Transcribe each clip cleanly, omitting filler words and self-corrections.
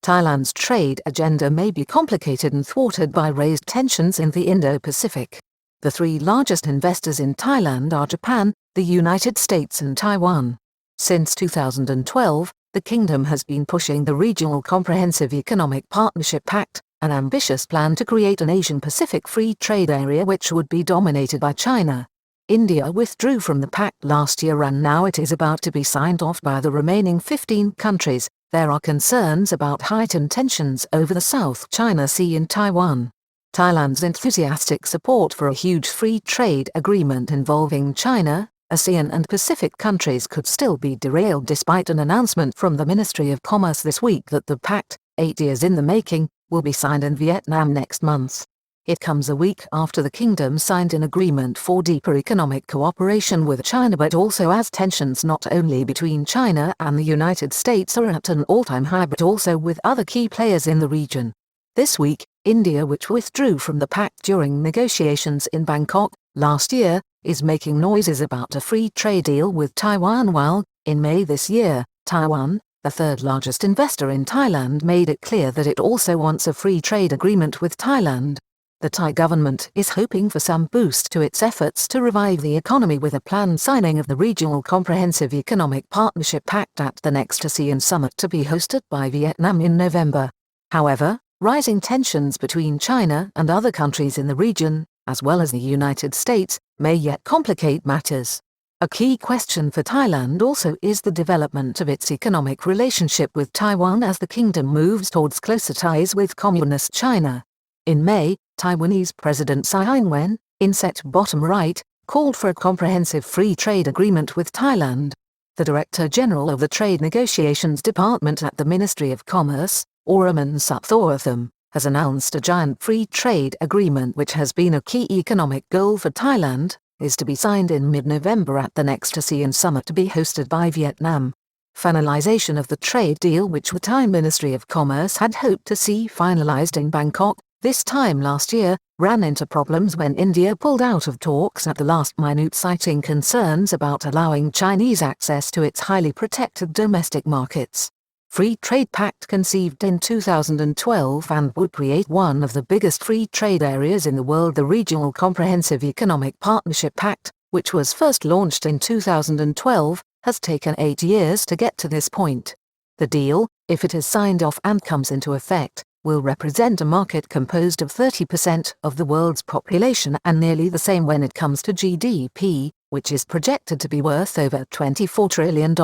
Thailand's trade agenda may be complicated and thwarted by raised tensions in the Indo Pacific. The three largest investors in Thailand are Japan, the United States and Taiwan. Since 2012, the kingdom has been pushing the Regional Comprehensive Economic Partnership Pact, an ambitious plan to create an Asian-Pacific free trade area which would be dominated by China. India withdrew from the pact last year and now it is about to be signed off by the remaining 15 countries. There are concerns about heightened tensions over the South China Sea in Taiwan. Thailand's enthusiastic support for a huge free trade agreement involving China, ASEAN and Pacific countries could still be derailed despite an announcement from the Ministry of Commerce this week that the pact, 8 years in the making, will be signed in Vietnam next month. It comes a week after the kingdom signed an agreement for deeper economic cooperation with China, but also as tensions not only between China and the United States are at an all-time high but also with other key players in the region. This week, India, which withdrew from the pact during negotiations in Bangkok last year, is making noises about a free trade deal with Taiwan while, in May this year, Taiwan, the third largest investor in Thailand, made it clear that it also wants a free trade agreement with Thailand. The Thai government is hoping for some boost to its efforts to revive the economy with a planned signing of the Regional Comprehensive Economic Partnership Pact at the next ASEAN summit to be hosted by Vietnam in November. However, rising tensions between China and other countries in the region, as well as the United States, may yet complicate matters. A key question for Thailand also is the development of its economic relationship with Taiwan as the kingdom moves towards closer ties with Communist China. In May, Taiwanese President Tsai Ing-wen, inset bottom right, called for a comprehensive free trade agreement with Thailand. The Director General of the Trade Negotiations Department at the Ministry of Commerce, Oraman Suthawatham, has announced a giant free trade agreement which has been a key economic goal for Thailand, is to be signed in mid-November at the next ASEAN summit to be hosted by Vietnam. Finalization of the trade deal, which the Thai Ministry of Commerce had hoped to see finalized in Bangkok this time last year, ran into problems when India pulled out of talks at the last minute, citing concerns about allowing Chinese access to its highly protected domestic markets. Free Trade Pact conceived in 2012 and would create one of the biggest free trade areas in the world. The Regional Comprehensive Economic Partnership Pact, which was first launched in 2012, has taken 8 years to get to this point. The deal, if it is signed off and comes into effect, will represent a market composed of 30% of the world's population and nearly the same when it comes to GDP, which is projected to be worth over $24 trillion.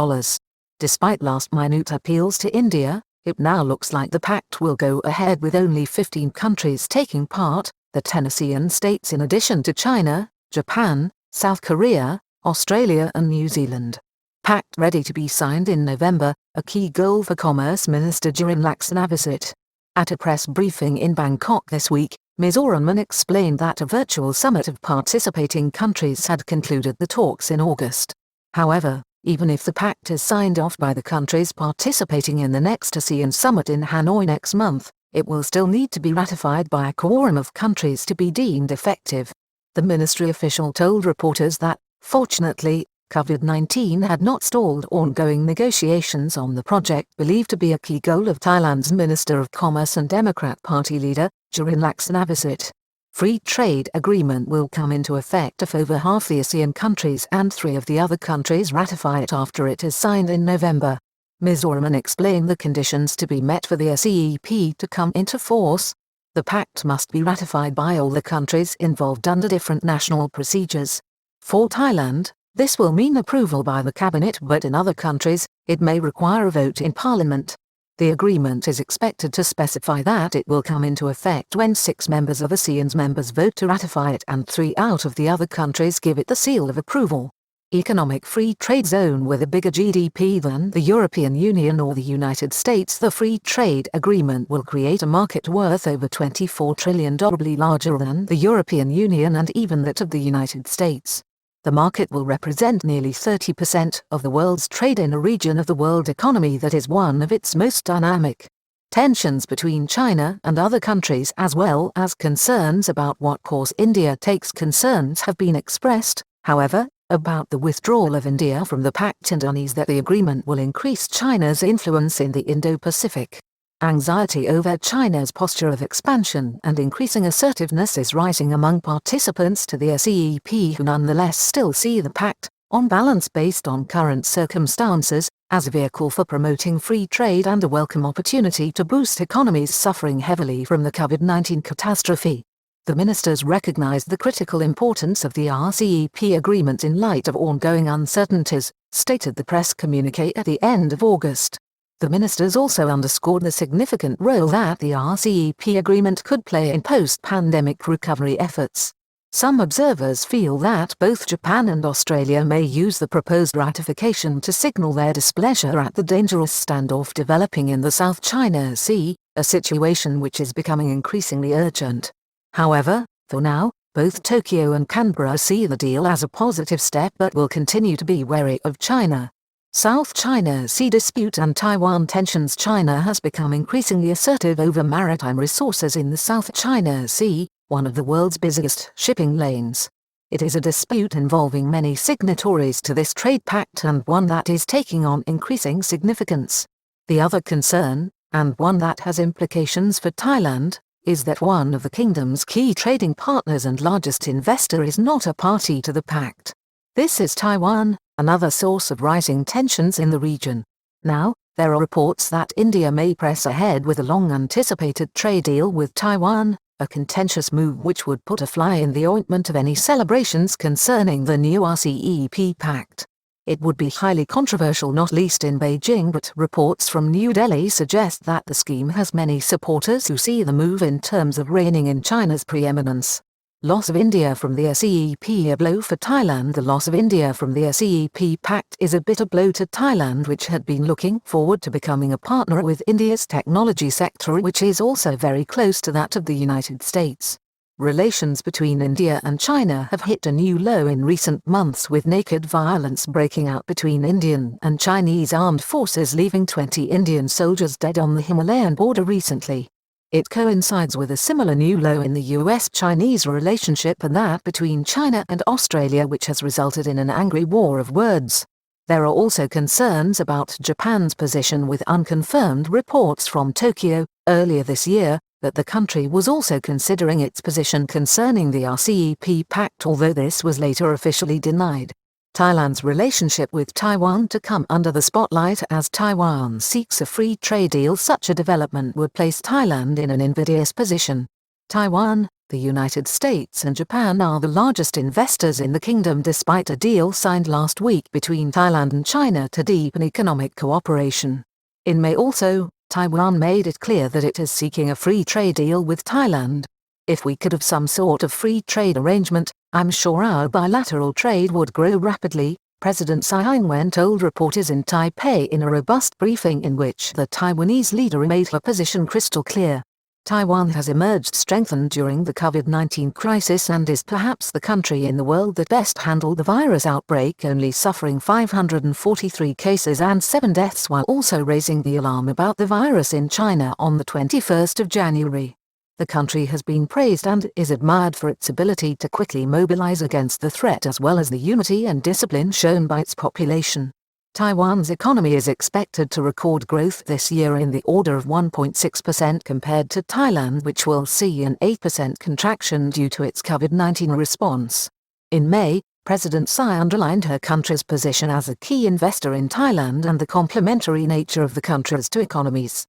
Despite last-minute appeals to India, it now looks like the pact will go ahead with only 15 countries taking part, the 10 ASEAN states in addition to China, Japan, South Korea, Australia and New Zealand. Pact ready to be signed in November, a key goal for Commerce Minister Jurin Laksonavisit. At a press briefing in Bangkok this week, Ms. Oraman explained that a virtual summit of participating countries had concluded the talks in August. However, even if the pact is signed off by the countries participating in the next ASEAN summit in Hanoi next month, it will still need to be ratified by a quorum of countries to be deemed effective. The ministry official told reporters that, fortunately, COVID-19 had not stalled ongoing negotiations on the project believed to be a key goal of Thailand's Minister of Commerce and Democrat Party leader, Jurin Laksonavisit. Free trade agreement will come into effect if over half the ASEAN countries and 3 of the other countries ratify it after it is signed in November. Ms. Oraman explained the conditions to be met for the RCEP to come into force. The pact must be ratified by all the countries involved under different national procedures. For Thailand, this will mean approval by the cabinet, but in other countries, it may require a vote in parliament. The agreement is expected to specify that it will come into effect when 6 members of ASEAN's members vote to ratify it and 3 out of the other countries give it the seal of approval. Economic free trade zone with a bigger GDP than the European Union or the United States. The free trade agreement will create a market worth over $24 trillion, probably larger than the European Union and even that of the United States. The market will represent nearly 30% of the world's trade in a region of the world economy that is one of its most dynamic. Tensions between China and other countries, as well as concerns about what course India takes, concerns have been expressed, however, about the withdrawal of India from the pact and unease that the agreement will increase China's influence in the Indo Pacific. Anxiety over China's posture of expansion and increasing assertiveness is rising among participants to the RCEP who nonetheless still see the pact, on balance based on current circumstances, as a vehicle for promoting free trade and a welcome opportunity to boost economies suffering heavily from the COVID-19 catastrophe. The ministers recognized the critical importance of the RCEP agreement in light of ongoing uncertainties, stated the press communiqué at the end of August. The ministers also underscored the significant role that the RCEP agreement could play in post-pandemic recovery efforts. Some observers feel that both Japan and Australia may use the proposed ratification to signal their displeasure at the dangerous standoff developing in the South China Sea, a situation which is becoming increasingly urgent. However, for now, both Tokyo and Canberra see the deal as a positive step but will continue to be wary of China. South China Sea dispute and Taiwan tensions. China has become increasingly assertive over maritime resources in the South China Sea, one of the world's busiest shipping lanes. It is a dispute involving many signatories to this trade pact and one that is taking on increasing significance. The other concern, and one that has implications for Thailand, is that one of the kingdom's key trading partners and largest investor is not a party to the pact. This is Taiwan, another source of rising tensions in the region. Now, there are reports that India may press ahead with a long-anticipated trade deal with Taiwan, a contentious move which would put a fly in the ointment of any celebrations concerning the new RCEP pact. It would be highly controversial, not least in Beijing, but reports from New Delhi suggest that the scheme has many supporters who see the move in terms of reining in China's preeminence. Loss of India from the RCEP a blow for Thailand. The loss of India from the RCEP pact is a bitter blow to Thailand, which had been looking forward to becoming a partner with India's technology sector, which is also very close to that of the United States. Relations between India and China have hit a new low in recent months, with naked violence breaking out between Indian and Chinese armed forces, leaving 20 Indian soldiers dead on the Himalayan border recently. It coincides with a similar new low in the US-Chinese relationship and that between China and Australia, which has resulted in an angry war of words. There are also concerns about Japan's position, with unconfirmed reports from Tokyo earlier this year that the country was also considering its position concerning the RCEP pact, although this was later officially denied. Thailand's relationship with Taiwan to come under the spotlight as Taiwan seeks a free trade deal. Such a development would place Thailand in an invidious position. Taiwan, the United States and Japan are the largest investors in the kingdom, despite a deal signed last week between Thailand and China to deepen economic cooperation. In May also, Taiwan made it clear that it is seeking a free trade deal with Thailand. If we could have some sort of free trade arrangement, I'm sure our bilateral trade would grow rapidly, President Tsai Ing-wen told reporters in Taipei in a robust briefing in which the Taiwanese leader made her position crystal clear. Taiwan has emerged strengthened during the COVID-19 crisis and is perhaps the country in the world that best handled the virus outbreak, only suffering 543 cases and 7 deaths, while also raising the alarm about the virus in China on the 21st of January. The country has been praised and is admired for its ability to quickly mobilize against the threat, as well as the unity and discipline shown by its population. Taiwan's economy is expected to record growth this year in the order of 1.6% compared to Thailand, which will see an 8% contraction due to its COVID-19 response. In May, President Tsai underlined her country's position as a key investor in Thailand and the complementary nature of the country's two economies.